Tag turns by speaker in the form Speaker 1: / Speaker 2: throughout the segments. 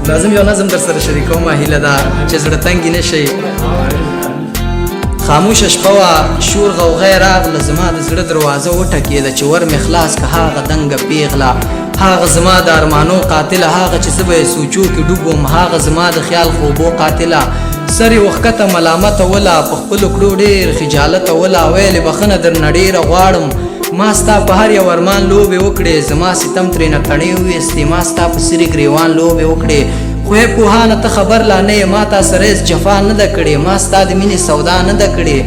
Speaker 1: لازم یو نظم در سره شریکوم هیله ده چې زړه تنګي نه شي. خاموشه شپه وه شور غوغی راغله زما د زړه دروازه وټکېده چې ور مې خلاص که هغه دنګه پیغله هغه زما د ارمانو قاتله هغه چې زه به یې سوچو کې ډوب وم هغه زما د خیال خوبو قاتله سر یې وښکته ملامته وله په خپلو کړو ډېر خجالته وله ویلې بخښنه درنه ډېره غواړم ما ستا په هر یو ارمان لوبې وکړې زما ستم ترېنه تڼې وویستې ما ستا په سرې ګریوان لوبې وکړې خو یې پوهانه ته خبر لا نه یې ما تا سره هېڅ جفا نه ده کړې ما ستا د مینې سودا نه ده کړې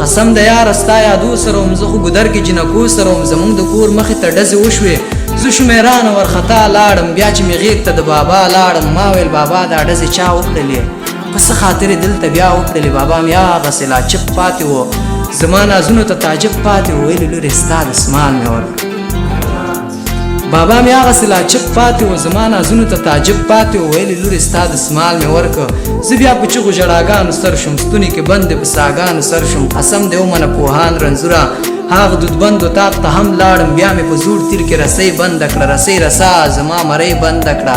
Speaker 1: قسم د یاره ستا یادو سره وم زه خو ګودر کې جنکو سره وم زموږ د کور مخې ته ډزې وشوې زه شمېرانه ورخطا لاړم بیا چې مې غېږ ته د بابا لاړم ما ویل بابا دا ډزې چا وکړلې په څه خاطر یې دلته بیا وکړلې بابا مې هغسې لا چپ پاتې و زما نازونو ته تعجب پاتې و ویلې لورې ستا د سمال مې ورکړ بابا مې هغسې لا چپ پاتې و زما نازونو ته تعجب پاتې و ویلې لورې ستا د سمال مې ورکړ زه بیا په چغو ژړاګانو سر شوم ستوني کې بندې په ساګانو سر شوم قسم دې ومنه پوهان رنځوره هغه دودبند اتاق ته هم لاړم بیا مې په زوړ تیر کې رسۍ بنده کړه رسۍ رسا زما مرۍ بنده کړه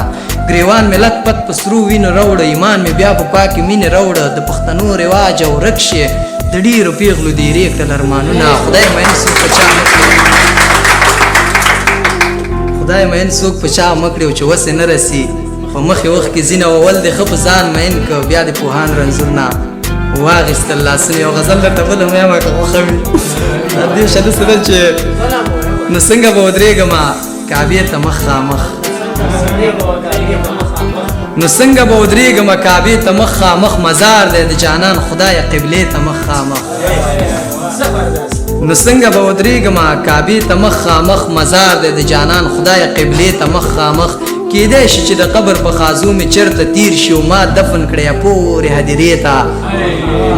Speaker 1: ګریوان مې لت پت په سرو وینو راوړه ایمان مې بیا په پاکې مینې راوړه د پښتنو رواج او رکشې د ډېرو پیغلو دیرې کړل ارمانونه خدای مین څوک په چا خدای مین څوک په چا مه کړي او چې وسې نه رسي په مخې وخت کې ځینه وول دې ښه په ځان مین که بیا د پوهان رنځور نه واغېستل لاسونه یو غزل درته بله مې یمه که خوښه وي دې شده څه ده چې نو څنګه به ودرېږمه کعبې ته مخامخ نو څنګه به ودرېږمه کعبې ته مخامخ مزار دی د جانان خدایه قبلې ته مخامخ نو څنګه به ودرېږمه کعبې ته مخامخ مزار دی د جانان خدایه قبلې ته مخامخ کېدی شي چې د قبر په خازو مې چېرته تیر شي او ما دفن کړی پورې هدیرې ته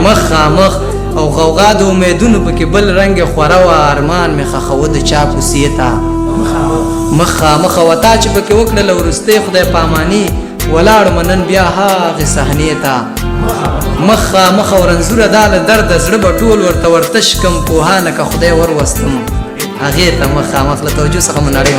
Speaker 1: مخامخ او غوغا د امیدونو پکې بل رنګ خوره وه ارمان مې ښخوه د چا کوڅې ته مخامخ او تا چې پکې وکړله وروستۍ خدای پاماني ولاړم نن بیا هغې صحنې ته مخامخ او رنځوره دا له درده زړه به ټول ورته ورتش کم پوهانه که خدای وروستم هغې ته مخامخ له توجه څخه مو نړۍ